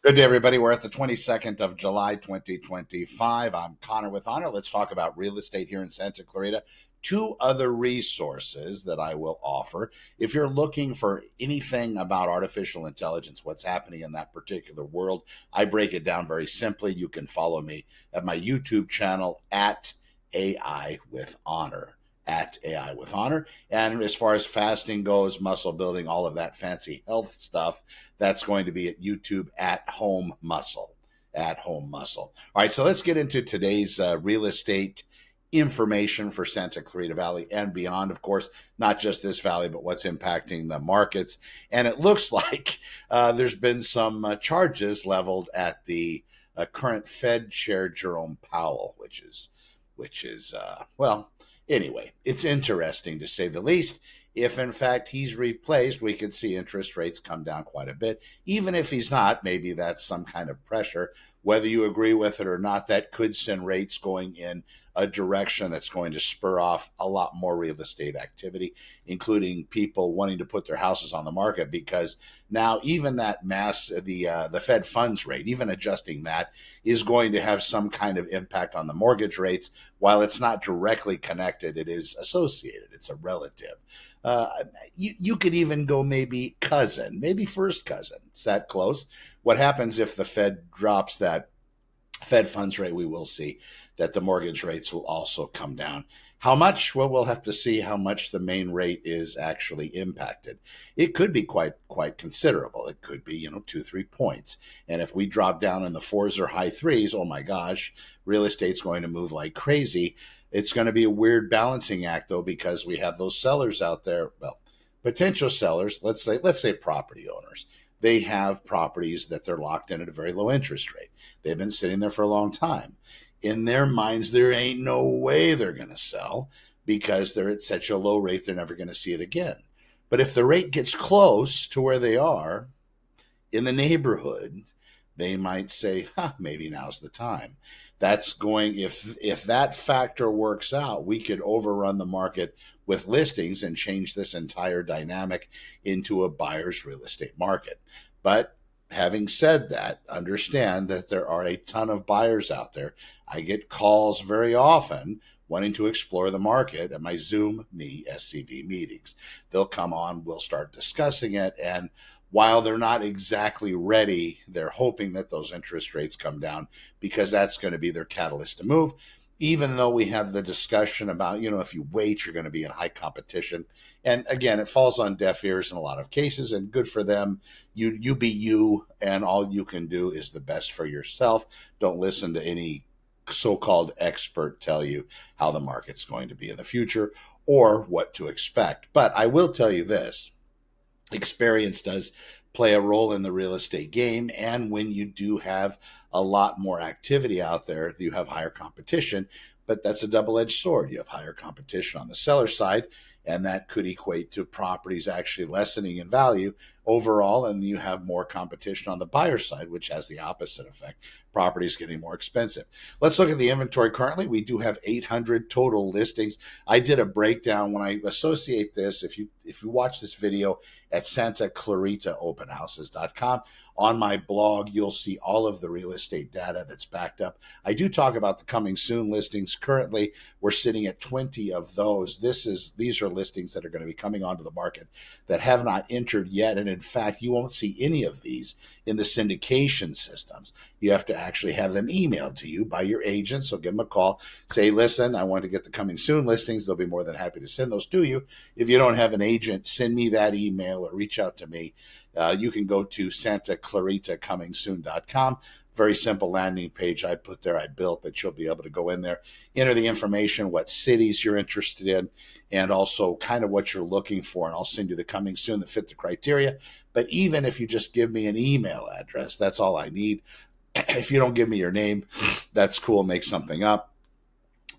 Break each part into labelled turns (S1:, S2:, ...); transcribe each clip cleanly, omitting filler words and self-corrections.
S1: Good day, everybody. We're at the 22nd of July, 2025. I'm Connor with Honor. Let's talk about real estate here in Santa Clarita. Two other resources that I will offer. If you're looking for anything about artificial intelligence, what's happening in that particular world, I break it down very simply. You can follow me at my YouTube channel at AI with Honor. At AI with Honor. And as far as fasting goes, muscle building, all of that fancy health stuff, that's going to be at YouTube at Home Muscle. At Home Muscle. All right, so let's get into today's real estate information for Santa Clarita Valley and beyond. Of course, not just this valley, but what's impacting the markets. And it looks like there's been some charges leveled at the current Fed Chair Jerome Powell, which is well. Anyway, it's interesting to say the least. If in fact he's replaced, we could see interest rates come down quite a bit. Even if he's not, maybe that's some kind of pressure. Whether you agree with it or not, that could send rates going in a direction that's going to spur off a lot more real estate activity, including people wanting to put their houses on the market, because now even that the Fed funds rate, even adjusting that, is going to have some kind of impact on the mortgage rates. While it's not directly connected, it is associated. It's a relative. You could even go maybe cousin, maybe first cousin. It's that close. What happens if the Fed drops that Fed funds rate? We will see that the mortgage rates will also come down. How much? Well, we'll have to see how much the main rate is actually impacted. It could be quite considerable. It could be, 2-3 points. And if we drop down in the fours or high threes, oh my gosh, real estate's going to move like crazy. It's going to be a weird balancing act, though, because we have those sellers out there, well, potential sellers, let's say property owners. They have properties that they're locked in at a very low interest rate. They've been sitting there for a long time. In their minds, there ain't no way they're going to sell because they're at such a low rate, they're never going to see it again. But if the rate gets close to where they are in the neighborhood, they might say, maybe now's the time. That's going, if that factor works out, we could overrun the market with listings and change this entire dynamic into a buyer's real estate market. But having said that, understand that there are a ton of buyers out there. I get calls very often wanting to explore the market at my Zoom Me SCV meetings. They'll come on, we'll start discussing it, and while they're not exactly ready, they're hoping that those interest rates come down because that's going to be their catalyst to move. Even though we have the discussion about, if you wait, you're going to be in high competition. And again, it falls on deaf ears in a lot of cases, and good for them. You be you, and all you can do is the best for yourself. Don't listen to any so-called expert tell you how the market's going to be in the future or what to expect. But I will tell you this. Experience does play a role in the real estate game. And when you do have a lot more activity out there, you have higher competition, but that's a double-edged sword. You have higher competition on the seller side, and that could equate to properties actually lessening in value overall, and you have more competition on the buyer side, which has the opposite effect. Properties getting more expensive. Let's look at the inventory currently. We do have 800 total listings. I did a breakdown when I associate this. If you watch this video at SantaClaritaOpenHouses.com, on my blog, you'll see all of the real estate data that's backed up. I do talk about the coming soon listings. Currently, we're sitting at 20 of those. These are listings that are going to be coming onto the market that have not entered yet. And in fact, you won't see any of these in the syndication systems. You have to actually have them emailed to you by your agent. So give them a call. Say, listen, I want to get the coming soon listings. They'll be more than happy to send those to you. If you don't have an agent, send me that email or reach out to me. You can go to SantaClaritaComingSoon.com. Very simple landing page I built that you'll be able to go in there, enter the information, what cities you're interested in, and also kind of what you're looking for. And I'll send you the coming soon that fit the criteria. But even if you just give me an email address, that's all I need. If you don't give me your name, that's cool. Make something up.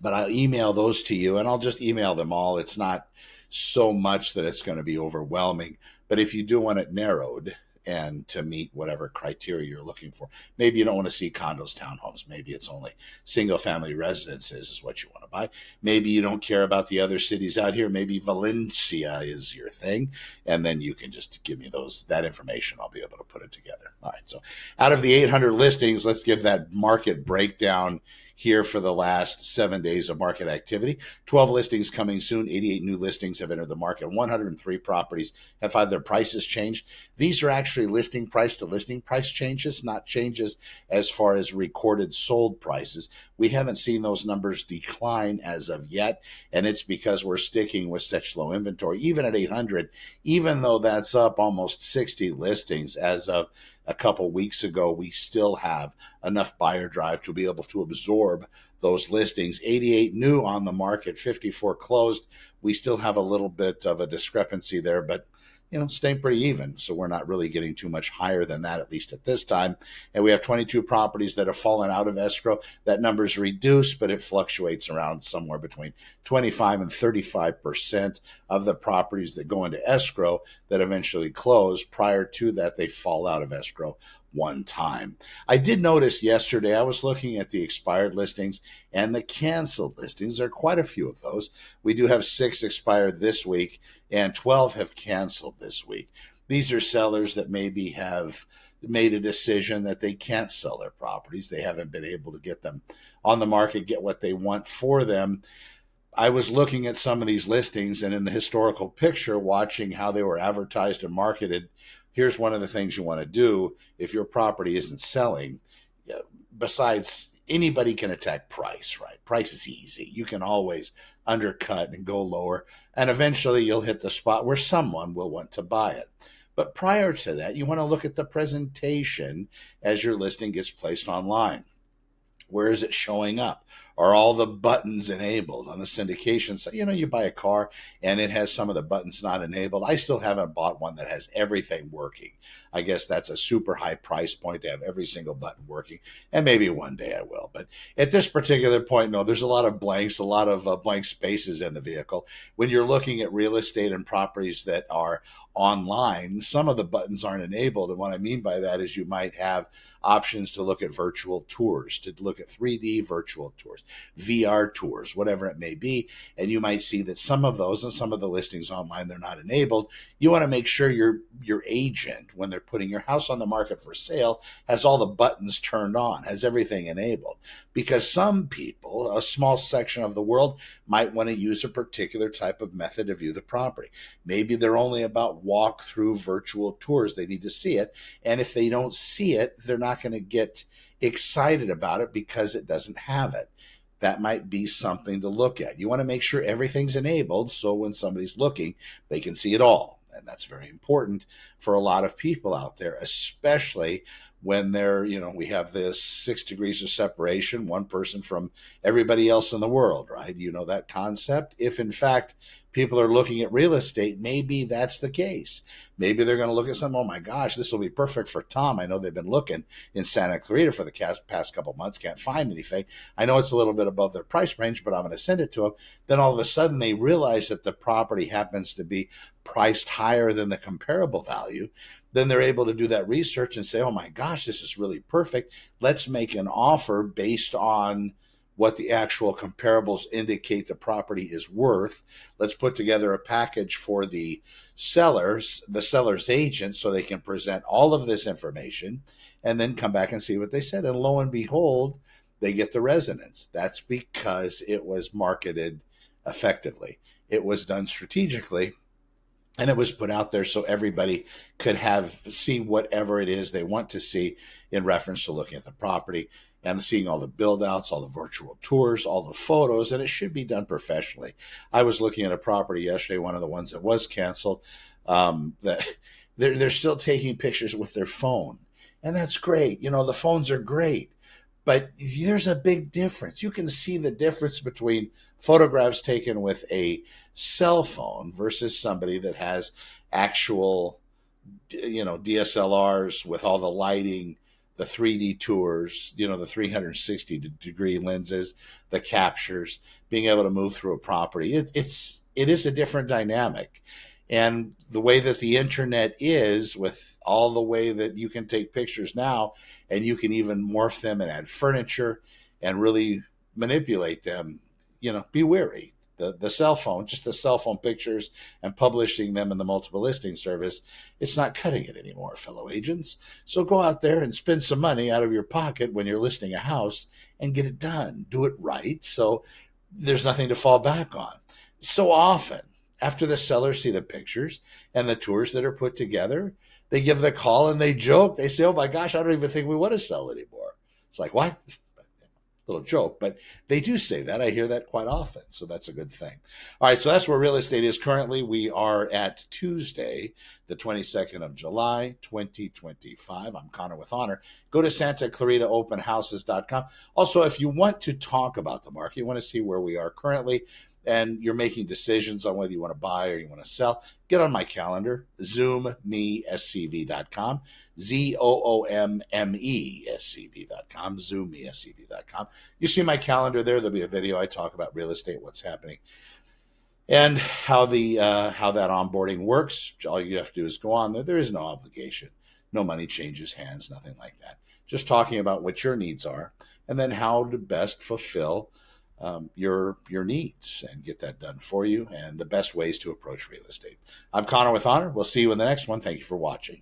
S1: But I'll email those to you, and I'll just email them all. It's not so much that it's going to be overwhelming. But if you do want it narrowed, and to meet whatever criteria you're looking for. Maybe you don't want to see condos, townhomes. Maybe it's only single family residences is what you want to buy. Maybe you don't care about the other cities out here. Maybe Valencia is your thing. And then you can just give me that information. I'll be able to put it together. All right. So out of the 800 listings, let's give that market breakdown here for the last 7 days of market activity. 12 listings coming soon. 88 new listings have entered the market. 103 properties have had their prices changed. These are actually listing price to listing price changes, not changes as far as recorded sold prices. We haven't seen those numbers decline as of yet, and it's because we're sticking with such low inventory. Even at 800, even though that's up almost 60 listings as of a couple weeks ago, we still have enough buyer drive to be able to absorb those listings. 88 new on the market, 54 closed. We still have a little bit of a discrepancy there, but staying pretty even. So we're not really getting too much higher than that, at least at this time. And we have 22 properties that have fallen out of escrow. That number is reduced, but it fluctuates around somewhere between 25 and 35% of the properties that go into escrow that eventually close. Prior to that, they fall out of escrow one time. I did notice yesterday, I was looking at the expired listings and the canceled listings. There are quite a few of those. We do have 6 expired this week and 12 have canceled this week. These are sellers that maybe have made a decision that they can't sell their properties. They haven't been able to get them on the market, get what they want for them. I was looking at some of these listings and in the historical picture, watching how they were advertised and marketed. Here's one of the things you want to do if your property isn't selling. Besides, anybody can attack price, right? Price is easy. You can always undercut and go lower, and eventually you'll hit the spot where someone will want to buy it. But prior to that, you want to look at the presentation as your listing gets placed online. Where is it showing up? Are all the buttons enabled on the syndication side? You buy a car and it has some of the buttons not enabled. I still haven't bought one that has everything working. I guess that's a super high price point to have every single button working. And maybe one day I will. But at this particular point, no, there's a lot of blanks, a lot of blank spaces in the vehicle. When you're looking at real estate and properties that are online, some of the buttons aren't enabled. And what I mean by that is you might have options to look at virtual tours, to look at 3D virtual tours, VR tours, whatever it may be. And you might see that some of those and some of the listings online, they're not enabled. You want to make sure your agent, when they're putting your house on the market for sale, has all the buttons turned on, has everything enabled. Because some people, a small section of the world, might want to use a particular type of method to view the property. Maybe they're only about walk-through virtual tours. They need to see it. And if they don't see it, they're not going to get excited about it because it doesn't have it. That might be something to look at. You want to make sure everything's enabled so when somebody's looking, they can see it all. And that's very important for a lot of people out there, especially when we have this 6 degrees of separation, one person from everybody else in the world, right? You know that concept? If in fact people are looking at real estate, maybe that's the case. Maybe they're going to look at something, oh my gosh, this will be perfect for Tom. I know they've been looking in Santa Clarita for the past couple months, can't find anything. I know it's a little bit above their price range, but I'm going to send it to them. Then all of a sudden they realize that the property happens to be priced higher than the comparable value. Then they're able to do that research and say, oh my gosh, this is really perfect. Let's make an offer based on what the actual comparables indicate the property is worth. Let's put together a package for the seller's agent, so they can present all of this information and then come back and see what they said. And lo and behold, they get the resonance. That's because it was marketed effectively. It was done strategically. And it was put out there so everybody could see whatever it is they want to see in reference to looking at the property and seeing all the build outs, all the virtual tours, all the photos, and it should be done professionally. I was looking at a property yesterday, one of the ones that was canceled, that they're still taking pictures with their phone. And that's great. The phones are great. But there's a big difference. You can see the difference between photographs taken with a cell phone versus somebody that has actual, DSLRs with all the lighting, the 3D tours, the 360-degree lenses, the captures, being able to move through a property. It is a different dynamic. And the way that the internet is, with all the way that you can take pictures now, and you can even morph them and add furniture and really manipulate them, be wary. The cell phone, just the cell phone pictures and publishing them in the multiple listing service, it's not cutting it anymore, fellow agents. So go out there and spend some money out of your pocket when you're listing a house and get it done. Do it right, so there's nothing to fall back on. So often, after the sellers see the pictures and the tours that are put together, they give the call and they joke. They say, "Oh my gosh, I don't even think we want to sell anymore." It's like, what? Little joke, but they do say that. I hear that quite often, so that's a good thing. All right, so that's where real estate is currently. We are at Tuesday, the 22nd of July, 2025. I'm Connor with Honor. Go to SantaClaritaOpenHouses.com. Also, if you want to talk about the market, you want to see where we are currently, and you're making decisions on whether you want to buy or you want to sell, get on my calendar, ZoomMeSCV.com, ZoomMeSCV.com, ZoomMeSCV.com. You see my calendar there. There'll be a video. I talk about real estate, what's happening, and how that onboarding works. All you have to do is go on there. There is no obligation. No money changes hands, nothing like that. Just talking about what your needs are and then how to best fulfill your needs and get that done for you, and the best ways to approach real estate. I'm Connor with Honor. We'll see you in the next one. Thank you for watching.